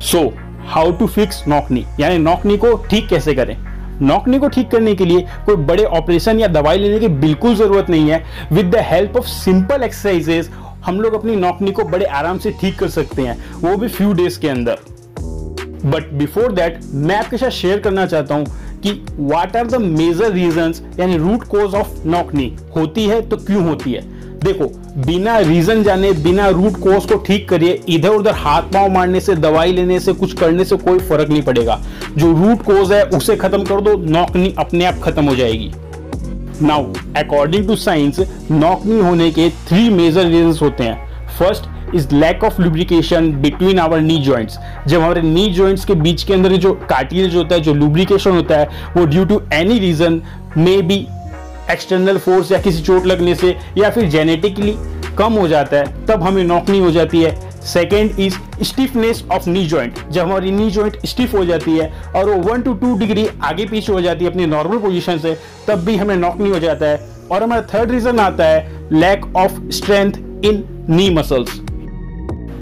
So how to fix knock knee, यानी knock नी को ठीक कैसे करें। नॉक नी को ठीक करने के लिए कोई बड़े ऑपरेशन या दवाई लेने की बिल्कुल जरूरत नहीं है। With the help of simple exercises हम लोग अपनी नॉक नी को बड़े आराम से ठीक कर सकते हैं, वो भी फ्यू डेज के अंदर। बट बिफोर दैट मैं आपके साथ शेयर करना चाहता हूं कि what are the major reasons, यानी root cause of knock knee. होती है तो क्यों होती है। देखो, बिना रीजन जाने, बिना रूट कॉज को ठीक करिए, इधर उधर हाथ पांव मारने से, दवाई लेने से, कुछ करने से कोई फर्क नहीं पड़ेगा। जो रूट कॉज है उसे खत्म कर दो, नॉक नी अपने आप खत्म हो जाएगी। Now according to science knock knee होने के 3 मेजर रीजंस होते हैं। First is lack of lubrication between our knee joints. जब हमारे नी जॉइंट्स के बीच के अंदर जो कार्टिलेज होता है, जो लुब्रिकेशन होता है, वो due to any reason, may be external force या किसी चोट लगने से या फिर जेनेटिकली कम हो जाता है, तब हमें नॉक नी हो जाती है। Second is stiffness of knee joint. जब हमारी नी जॉइंट स्टिफ हो जाती है और वो 1 to 2 डिग्री आगे पीछे हो जाती है अपनी नॉर्मल पोजीशन से, तब भी हमें नॉक नी हो जाता है। और हमारा थर्ड रीजन आता है lack of strength in knee muscles.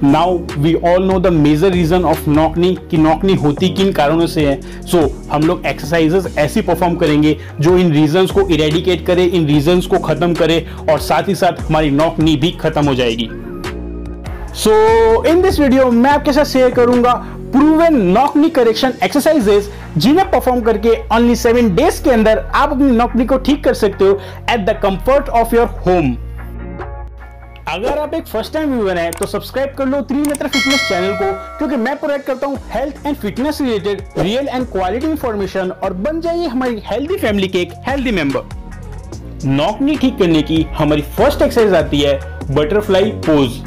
Now we all know the major reason of knock knee, कि नॉक नी होती किन कारणों से है। सो हम लोग एक्सरसाइजेस ऐसी परफॉर्म करेंगे जो इन रीजंस को इरेडिकेट करे, इन रीजंस को खत्म करे, और साथ ही साथ हमारी नॉक नी भी खत्म हो जाएगी। सो इन दिस वीडियो मैं आपके साथ शेयर करूंगा proven knock knee correction exercises, जिन्हें परफॉर्म करके ओनली 7 डेज के अंदर आप अपनी नॉक नी को ठीक कर सकते हो at the comfort of your home. अगर आप एक फर्स्ट टाइम व्यूअर हैं तो सब्सक्राइब कर लो त्रिनेत्र फिटनेस चैनल को, क्योंकि मैं प्रोवाइड करता हूं health and fitness related real and quality information, और बन जाइए हमारी हेल्दी फैमिली के एक हेल्दी मेंबर। नॉक नी ठीक करने की हमारी फर्स्ट एक्सरसाइज आती है बटरफ्लाई पोज।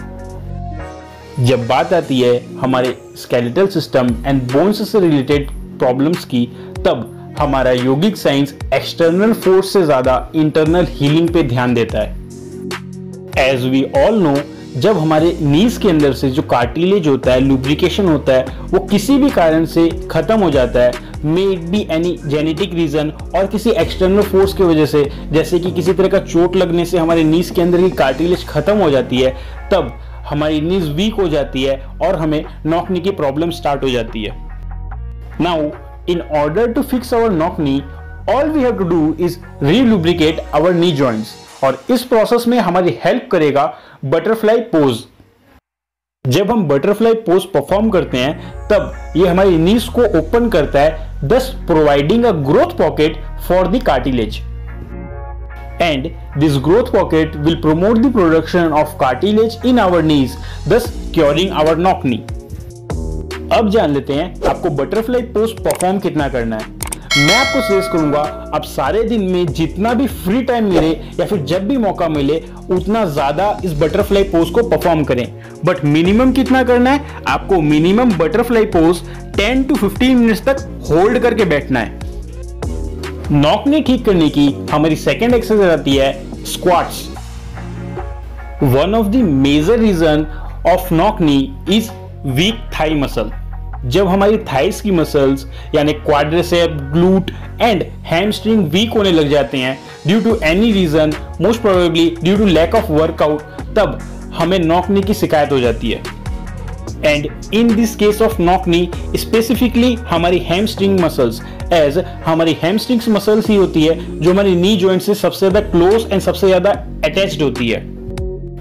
जब बात आती है हमारे स्केलेटल सिस्टम एंड बोन्स से रिलेटेड प्रॉब्लम्स की, तब हमारा योगिक साइंस एक्सटर्नल फोर्स से ज्यादा इंटरनल हीलिंग पे ध्यान देता है। एज वी ऑल नो, जब हमारे नीज के अंदर से जो कार्टिलेज होता है, लुब्रिकेशन होता है, वो किसी भी कारण से खत्म हो जाता है, may it be any genetic reason और किसी एक्सटर्नल फोर्स की वजह से, जैसे कि किसी तरह का चोट लगने से हमारे नीज के अंदर की कार्टिलेज खत्म हो जाती है, तब हमारी नीज वीक हो जाती है और हमें नॉक नी की प्रॉब्लम स्टार्ट हो जाती है। Now in order to fix our knock knee, all we have to do is relubricate our knee joints, और इस प्रोसेस में हमारी हेल्प करेगा बटरफ्लाई पोज। जब हम बटरफ्लाई पोज परफॉर्म करते हैं, तब ये हमारी नीज को ओपन करता है, thus providing a growth pocket for the cartilage, and this growth pocket will promote the production of cartilage in our knees, thus curing our knock knee. अब जान लेते हैं आपको बटरफ्लाई पोज परफॉर्म कितना करना है। मैं आपको सजेस्ट करूंगा आप सारे दिन में जितना भी फ्री टाइम मिले या फिर जब भी मौका मिले, उतना ज्यादा इस बटरफ्लाई पोज को परफॉर्म करें। बट मिनिमम कितना करना है, आपको minimum butterfly pose 10 to 15 minutes तक होल्ड करके बैठना है। नॉक नी ठीक करने की हमारी सेकेंड एक्सरसाइज आती है squats. One of the major reason of knock knee is weak thigh muscle. जब हमारी थाइस की मसल्स यानी quadricep, glute and hamstring weak होने लग जाते हैं due to any reason, most probably due to lack of workout, तब हमें नॉक नी की शिकायत हो जाती है। And in this case of knock knee specifically हमारी हैमस्ट्रिंग मसल्स, एज हमारी हैमस्ट्रिंग मसल्स ही होती है जो हमारी नी जॉइंट से सबसे ज्यादा क्लोज एंड सबसे ज्यादा अटैच्ड होती है।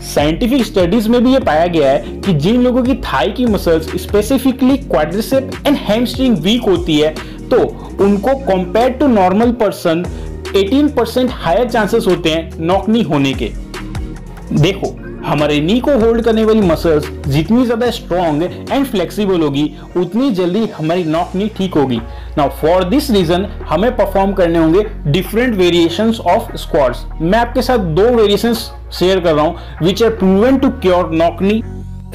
साइंटिफिक स्टडीज में भी ये पाया गया है कि जिन लोगों की थाई की muscles specifically quadricep and hamstring weak होती है, तो उनको compare to normal person 18% higher chances होते हैं नॉक नी होने के। देखो, हमारे नी को होल्ड करने वाली मसल्स जितनी ज्यादा स्ट्रॉन्ग एंड फ्लेक्सिबल होगी, उतनी जल्दी हमारी नॉक नी ठीक होगी। नाउ फॉर दिस रीजन हमें परफॉर्म करने होंगे डिफरेंट वेरिएशंस ऑफ स्क्वाट्स। मैं आपके साथ 2 वेरिएशंस शेयर कर रहा हूं which are proven to cure knock knee.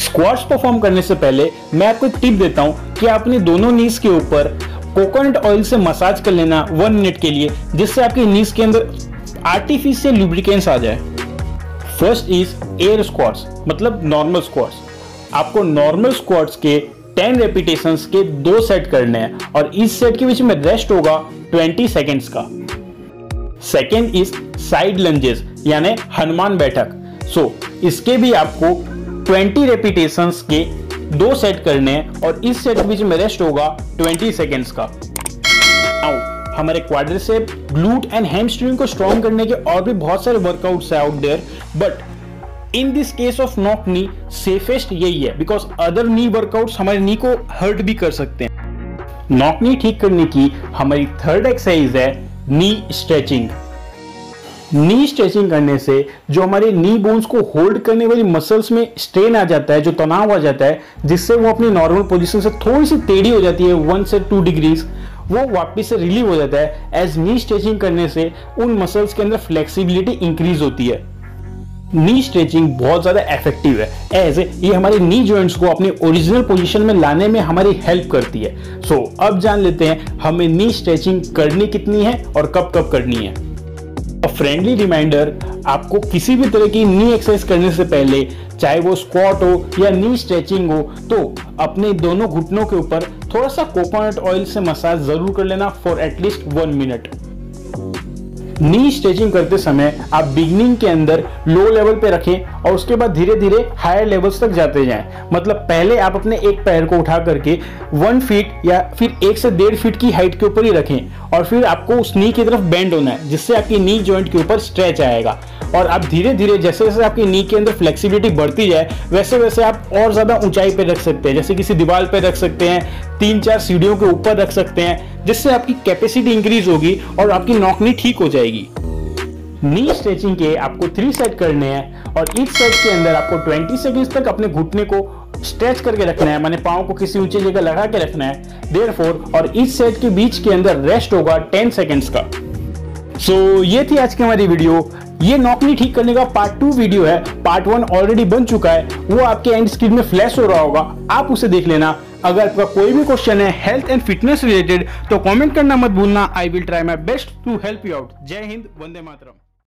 Squats perform करने से पहले मैं आपको एक टिप देता हूं कि आप अपनी दोनों नीज के ऊपर कोकोनट ऑयल से मसाज कर लेना 1 मिनट के लिए, जिससे आपकी नीज के अंदर आर्टिफिशियल लुब्रिकेंट्स आ जाए। फर्स्ट इज एयर स्क्वाट्स, मतलब नॉर्मल स्क्वाट्स। आपको नॉर्मल स्क्वाट्स के 10 रेपिटेशंस के 2 सेट करने हैं, और इस सेट के बीच में रेस्ट होगा 20 सेकेंड्स का। सेकेंड इज साइड लंजेस, यानी हनुमान बैठक। इसके भी आपको 20 रेपिटेशंस के 2 सेट करने हैं और इस सेट के बीच में रेस्ट होगा 20 सेकेंड्स का। नाउ हमारे क्वाड्रिसेप, ग्लूट एंड हैमस्ट्रिंग को स्ट्रॉन्ग करने के और भी बहुत सारे वर्कआउट्स है out there, but in this case of knock knee safest यही है, बिकॉज अदर नी वर्कआउट्स हमारे नी को हर्ट भी कर सकते हैं। नॉक नी ठीक करने की हमारी थर्ड एक्सरसाइज है नी स्ट्रेचिंग। नी स्ट्रेचिंग करने से जो हमारे नी बोन्स को होल्ड करने वाली मसल्स में स्ट्रेन आ जाता है, जो तनाव आ जाता है, जिससे वो अपनी नॉर्मल पोजीशन से थोड़ी सी टेढ़ी हो जाती है 1 से 2 डिग्रीज, वो वापस से रिलीव हो जाता है। एज नी स्ट्रेचिंग करने से उन मसल्स के अंदर फ्लेक्सिबिलिटी इंक्रीज होती है। नी स्ट्रेचिंग बहुत ज्यादा इफेक्टिव है, एज ये हमारे नी जॉइंट्स को अपनी ओरिजिनल पोजीशन में लाने में हमारी हेल्प करती है। सो अब जान लेते हैं हमें नी स्ट्रेचिंग करनी कितनी है और कब कब करनी है। फ्रेंडली रिमाइंडर, आपको किसी भी तरह की नी एक्सरसाइज करने से पहले, चाहे वो स्क्वाट हो या नी स्ट्रेचिंग हो, तो अपने दोनों घुटनों के ऊपर थोड़ा सा कोकोनट ऑयल से मसाज जरूर कर लेना for at least 1 minute. Knee stretching करते समय आप बिगिनिंग के अंदर लो लेवल पे रखें और उसके बाद धीरे धीरे हायर लेवल्स तक जाते जाएं। मतलब पहले आप अपने एक पैर को उठा करके 1 फीट या फिर 1 से 1.5 फीट की हाइट के ऊपर ही रखें और फिर आपको उस नी की तरफ बेंड होना है, जिससे आपकी नी जॉइंट के ऊपर स्ट्रेच आएगा। और आप धीरे धीरे जैसे जैसे आपकी नी के अंदर फ्लेक्सिबिलिटी बढ़ती जाए, वैसे वैसे आप और ज्यादा ऊंचाई पे रख सकते हैं, जैसे किसी दीवार पे रख सकते हैं, 3-4 सीढ़ियों के ऊपर रख सकते हैं, जिससे आपकी कैपेसिटी इंक्रीज होगी और आपकी नॉक नी ठीक हो जाएगी। नी स्ट्रेचिंग के आपको 3 सेट करने हैं और ईच सेट के अंदर आपको 20 सेकंड्स तक अपने घुटने को स्ट्रेच करके रखना है, माने पाँव को किसी ऊंची जगह लगा के रखना है। देयरफॉर और ईच सेट के बीच के अंदर रेस्ट होगा 10 सेकंड्स का। सो ये थी आज की हमारी वीडियो। ये नॉक नी ठीक करने का पार्ट 2 वीडियो है। पार्ट 1 ऑलरेडी बन चुका है, वो आपके एंड स्क्रीन में फ्लैश हो रहा होगा, आप उसे देख लेना। अगर आपका कोई भी क्वेश्चन है हेल्थ एंड फिटनेस रिलेटेड तो कमेंट करना मत भूलना। I will try my best to help you out. जय हिंद, वंदे मातरम।